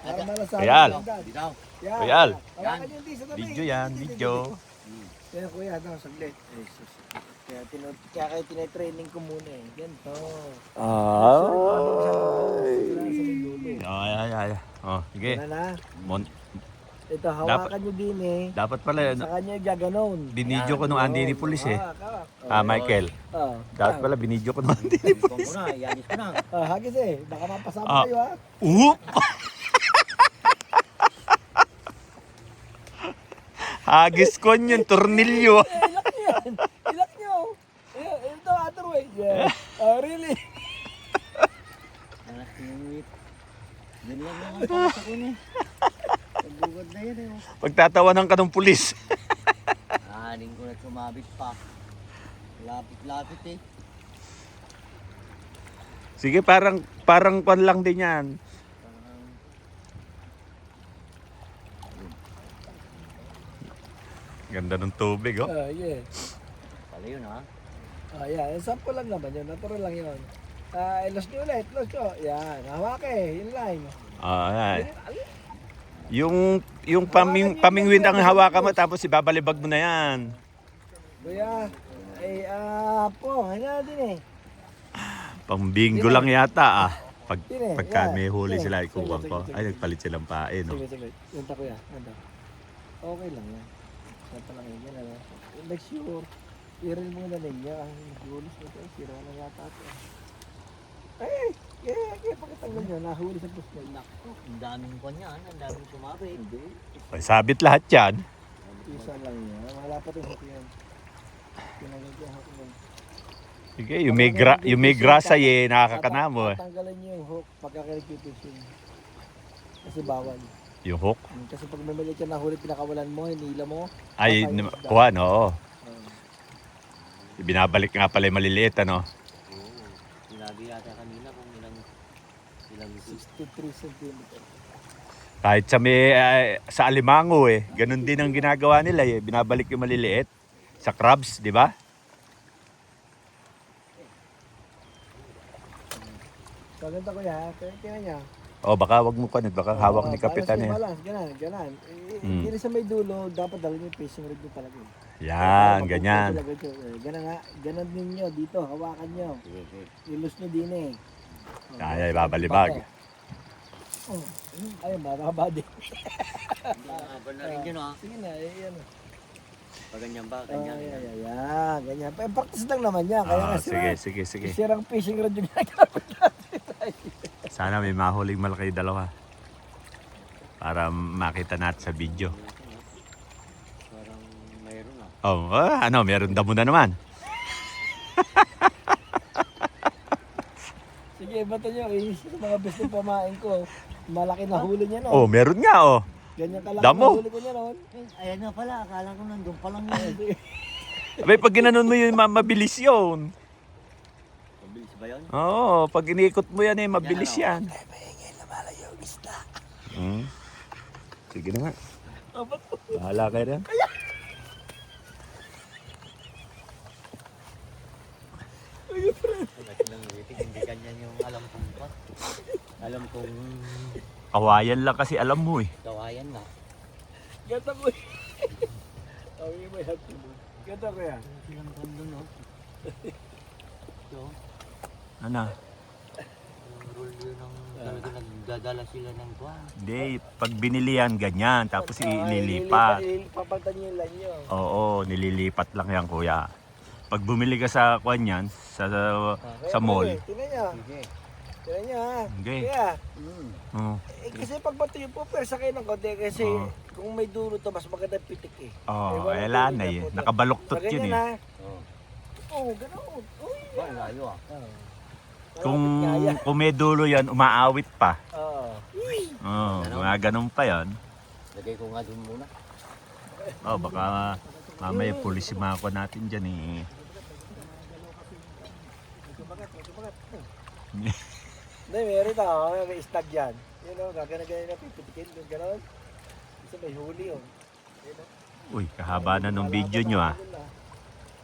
Para malasabi. Royal. Dito. Royal. Hawakan yung di sa tabi. Video yan, video. Kaya kuya, saglit. Kaya kayo tinatraining ko muna eh. Ganito. Ay. Oh, sige. Wala na. Mon- Ito, hawakan nyo din eh. dapat pala, Sa kanya gaganon. binidyo ko nung Andy ni Pulis eh. Hawak. Michael. Dapat pala, binidyo ko nung Andy ni Pulis. Ko na, yanis ko na. Hagis eh. Baka mapasama Ah. kayo ha. Hagis ko yun, tornilyo. Ilak nyo yan. Ilak nyo. Ito, other way. Yeah. Really? Yan lang ang pangasa ko na. Pagugad na yan eh. Pagtatawanan ka ng pulis. Aning ko na sumabit pa. Lapit-lapit eh. Sige, parang kwan lang din yan. Ganda ng tubig, oh. Yeah. Pala yun ha. Yeah. Sample lang naman yun. Natural lang yun. Ilos nyo ulit. Ilos nyo. Yan. Hawak eh. Yun lang. Ay. Yung pamingwin ang hawakan mo tapos ibabalibag mo na yan. Kuya. Po. Ano din eh. Pang-bingo lang yata ah. Pagka Yan. may huli Sige, sila ikukuha sige, ko. sige, Ay, nagpalit silang pae, no? Sige. Yunta kuya. Yunta. Okay lang yan. Yunta lang yan. Ano? Make sure. I-reel muna ninyo. Ang gulis nito. Sira na yata ito. Kaya pagkatanggal nyo. Nahuli sa post nyo. Nako, ang daming kwan yan. Ang daming sumabit. Hindi. Ay, sabit lahat yan. Isa lang yan. Wala pa rin hook yan. Tinanggal ko yung hook yan. Sige, yung may grasa eh, nakakakanamo eh. Tatanggalan nyo yung hook pagkakalipipisin. Kasi bawal. Yung hook. Kasi pag may maliit ka nahuli, pinakawalan mo, hinila mo. Ay, kuha, no? Binabalik nga pala yung maliliit, ano? Sinabi yata kanina kung ilang 63 cm. Kahit sa alimango eh, ganun din ang ginagawa nila eh. Binabalik yung maliliit sa crabs, di ba? So, ganito ko yan. Tingnan niya. O baka wag mo pa, baka hawak ni Kapitan eh. Balance, ganan. Hindi rin sa may dulo, dapat dalhin yung fishing rod nyo talaga. Yan, ganyan. Ganan nga, ganan ninyo dito, hawakan nyo. Ilus nyo din eh. Ay, babalibag. Ayun, bababa din. Habang na rin yun ha. Sige na, yan. Pag ganyan ba? Ganyan. Ganyan. Practice lang naman yan. Kaya Sige. sirang fishing rod yung ginagamit natin. Sana may mahuling malaki dalawa. Para makita natin sa video. Parang mayroon ha. Oh, meron damo na naman. Sige, bato nyo. Sa mga best ng pamain ko, malaki na huli niya no. Oh, meron nga oh. Ganyan kalaki Damo. na huli ko niya noon. Ayan na pala. Akala ko nandun pa lang yun. Abay, pag ginanon mo yun, mabilis yun. Mabilis ba yun? Oo, pag iniikot mo yan eh, mabilis yan. Mahingay na malayo yung isda. Sige na nga. Bahala kayo rin. Hindi ganyan yung alam kong pa. Alam kong Kawayan lang kasi alam mo eh. kawayan na. Gata ko. Tawin mo yan. Gata ko yan. Silang kandun no? Ito. Ano? Yung rule yun ng talaga nagdadala sila ng kwan. Hindi, pag binili yan, ganyan. Tapos ililipat. Papalitan niyo yung line nyo. Oo, nililipat lang yan kuya. Pag bumili ka sa kwan yan, sa mall. Tingnan niya. Sige. Tingnan niya ha. Okay. Kaya, Oo. kasi pag bato yung popper, sakay ng konti. Kasi kung may dulo to, mas maganda pitik eh. Oh, walang wala dulo na na eh. puti. Nakabaluktot Sa yun ganyan eh. ha. Oh. Oo, ganoon. Uy, Ba, layo ah. Kung may dulo yan, umaawit pa. Oo. Oo, mga ganun pa yan. Lagay ko nga dun muna. Oh, baka mamaya pulisima ko natin dyan eh. Hindi, meron ako. May stag yan. Yun o, gagana-gana na pipitikin. Gano'n. Kasi may huli yun. Uy, kahaba na nung video nyo ah.